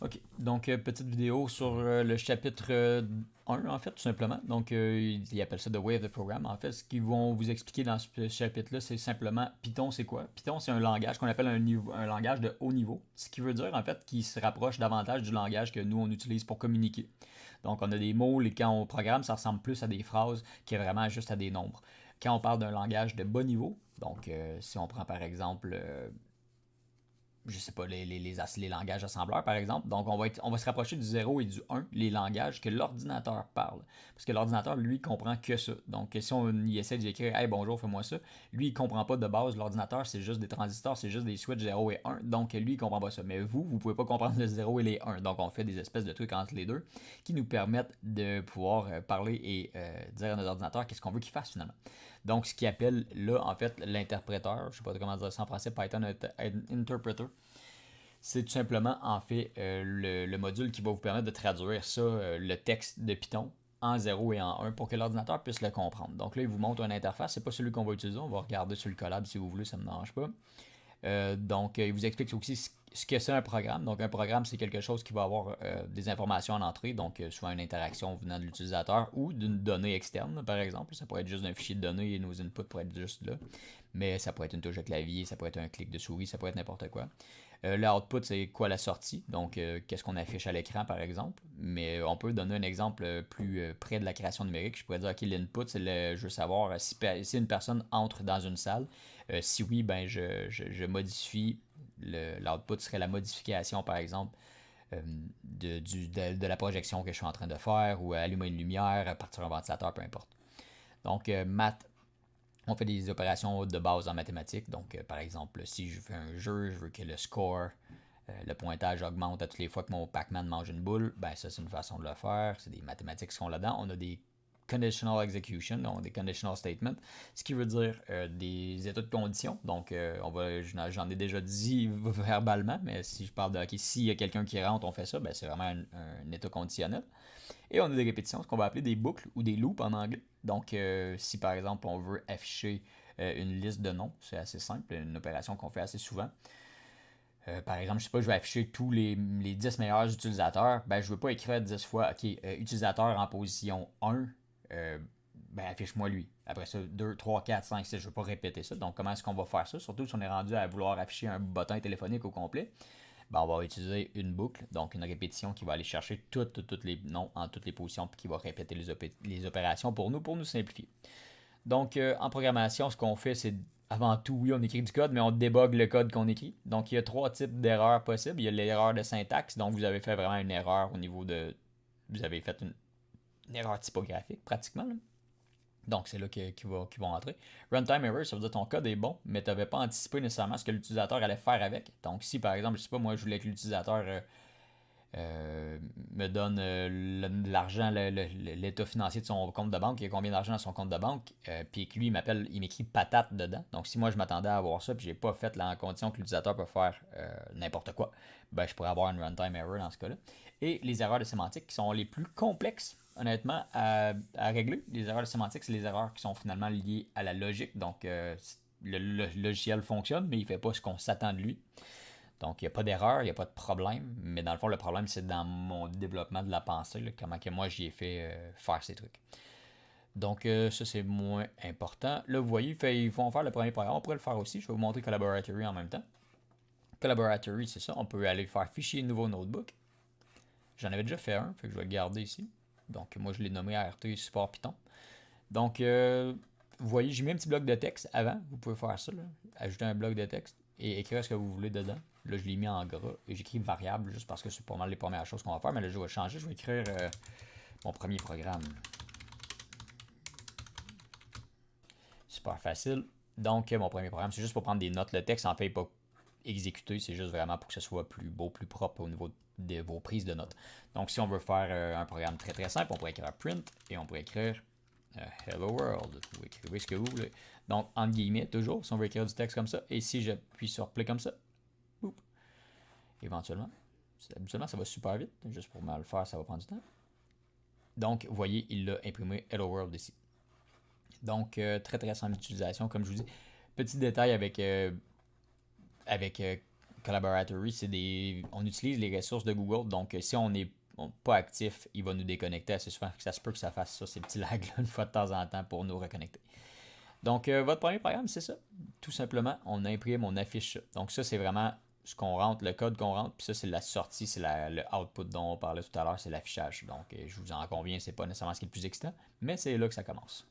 OK. Donc, petite vidéo sur le chapitre 1, en fait, tout simplement. Donc, ils appellent ça The Way of the Program. En fait, ce qu'ils vont vous expliquer dans ce chapitre-là, c'est simplement Python, c'est quoi? Python, c'est un langage qu'on appelle un langage de haut niveau. Ce qui veut dire, en fait, qu'il se rapproche davantage du langage que nous, on utilise pour communiquer. Donc, on a des mots, et quand on programme, ça ressemble plus à des phrases que vraiment juste à des nombres. Quand on parle d'un langage de bas niveau, donc si on prend par exemple je sais pas, les langages assembleurs, par exemple. Donc, on va se rapprocher du zéro et du un, les langages que l'ordinateur parle. Parce que l'ordinateur, lui, comprend que ça. Donc, si on y essaie d'écrire Hey, bonjour, fais-moi ça, lui, il comprend pas de base. L'ordinateur, c'est juste des transistors, c'est juste des switches zéro et un. Donc, lui, il comprend pas ça. Mais vous pouvez pas comprendre le zéro et les 1. Donc, on fait des espèces de trucs entre les deux qui nous permettent de pouvoir parler et dire à notre ordinateur qu'est-ce qu'on veut qu'il fasse finalement. Donc, ce qu'il appelle là, en fait, l'interpréteur, je sais pas comment dire ça en français, Python Interpreter, c'est tout simplement en fait le module qui va vous permettre de traduire ça, le texte de Python, en zéro et en un pour que l'ordinateur puisse le comprendre. Donc là, il vous montre une interface, c'est pas celui qu'on va utiliser, on va regarder sur le collab si vous voulez, ça ne me dérange pas. Donc, il vous explique aussi ce que c'est un programme. Donc, un programme, c'est quelque chose qui va avoir des informations en entrée, donc soit une interaction venant de l'utilisateur ou d'une donnée externe, par exemple. Ça pourrait être juste un fichier de données et nos inputs pourraient être juste là. Mais ça pourrait être une touche de clavier, ça pourrait être un clic de souris, ça pourrait être n'importe quoi. Le output, c'est quoi la sortie, donc qu'est-ce qu'on affiche à l'écran, par exemple. Mais on peut donner un exemple plus près de la création numérique. Je pourrais dire, OK, l'input, je veux savoir si une personne entre dans une salle. Si oui, ben je modifie, l'output serait la modification, par exemple, de la projection que je suis en train de faire, ou allumer une lumière, partir un ventilateur, peu importe. Donc, math, on fait des opérations de base en mathématiques. Donc, par exemple, si je fais un jeu, je veux que le score, le pointage augmente à toutes les fois que mon Pac-Man mange une boule, ben ça, c'est une façon de le faire. C'est des mathématiques qui sont là-dedans. On a des conditional execution, donc des conditional statements, ce qui veut dire des états de condition. Donc, j'en ai déjà dit verbalement, mais si je parle de, OK, s'il y a quelqu'un qui rentre, on fait ça, ben c'est vraiment un état conditionnel. Et on a des répétitions, ce qu'on va appeler des boucles ou des loops en anglais. Donc, si par exemple on veut afficher une liste de noms, c'est assez simple, une opération qu'on fait assez souvent. Par exemple, je sais pas, je vais afficher tous les 10 meilleurs utilisateurs. Ben, je veux pas écrire 10 fois, OK, utilisateur en position 1, ben, affiche-moi lui. Après ça, 2, 3, 4, 5, 6, je veux pas répéter ça. Donc, comment est-ce qu'on va faire ça? Surtout si on est rendu à vouloir afficher un bottin téléphonique au complet. Ben, on va utiliser une boucle, donc une répétition qui va aller chercher tous les noms en toutes les positions puis qui va répéter les opérations pour nous simplifier. Donc, en programmation, ce qu'on fait, c'est avant tout, oui, on écrit du code, mais on débogue le code qu'on écrit. Donc, il y a trois types d'erreurs possibles. Il y a l'erreur de syntaxe, donc vous avez fait vraiment une erreur au niveau de. Vous avez fait une erreur typographique, pratiquement. Là. Donc, c'est là qu'ils vont entrer. Runtime error, ça veut dire que ton code est bon, mais tu n'avais pas anticipé nécessairement ce que l'utilisateur allait faire avec. Donc, si par exemple, je sais pas, moi, je voulais que l'utilisateur me donne l'argent, l'état financier de son compte de banque, il y a combien d'argent dans son compte de banque, puis que lui, il m'écrit patate dedans. Donc, si moi, je m'attendais à avoir ça, puis j'ai pas fait la condition que l'utilisateur peut faire n'importe quoi, ben, je pourrais avoir une runtime error dans ce cas-là. Et les erreurs de sémantique qui sont les plus complexes, honnêtement, à régler. Les erreurs de sémantique, c'est les erreurs qui sont finalement liées à la logique. Donc, le logiciel fonctionne, mais il fait pas ce qu'on s'attend de lui. Donc, il n'y a pas d'erreur, il n'y a pas de problème. Mais dans le fond, le problème, c'est dans mon développement de la pensée, là, comment que moi, j'y ai fait faire ces trucs. Donc, ça, c'est moins important. Là, vous voyez, ils vont faire le premier programme. On pourrait le faire aussi. Je vais vous montrer Collaboratory en même temps. Collaboratory, c'est ça. On peut aller faire fichier nouveau notebook. J'en avais déjà fait un, fait que je vais le garder ici. Donc, moi, je l'ai nommé ART Support Python. Donc, vous voyez, j'ai mis un petit bloc de texte avant. Vous pouvez faire ça, là. Ajouter un bloc de texte et écrire ce que vous voulez dedans. Là, je l'ai mis en gras et j'écris variable juste parce que c'est pas mal les premières choses qu'on va faire. Mais là, je vais changer. Je vais écrire mon premier programme. Super facile. Donc, mon premier programme, c'est juste pour prendre des notes. Le texte, en fait, n'est pas exécuté. C'est juste vraiment pour que ce soit plus beau, plus propre au niveau de vos prises de notes. Donc, si on veut faire un programme très très simple, on pourrait écrire print et on pourrait écrire Hello World. Vous écrivez ce que vous voulez. Donc, entre guillemets, toujours, si on veut écrire du texte comme ça. Et si j'appuie sur play comme ça, boop, éventuellement, habituellement, ça va super vite. Juste pour mal le faire, ça va prendre du temps. Donc, vous voyez, il l'a imprimé Hello World ici. Donc, très très simple d'utilisation, comme je vous dis. Petit détail avec Collaboratory, on utilise les ressources de Google. Donc, si on n'est pas actif, il va nous déconnecter assez souvent. Ça se peut que ça fasse ça, ces petits lags-là, une fois de temps en temps pour nous reconnecter. Donc, votre premier programme, c'est ça. Tout simplement, on imprime, on affiche ça. Donc, ça, c'est vraiment ce qu'on rentre, le code qu'on rentre. Puis ça, c'est la sortie, c'est le output dont on parlait tout à l'heure, c'est l'affichage. Donc, je vous en conviens, c'est pas nécessairement ce qui est le plus excitant, mais c'est là que ça commence.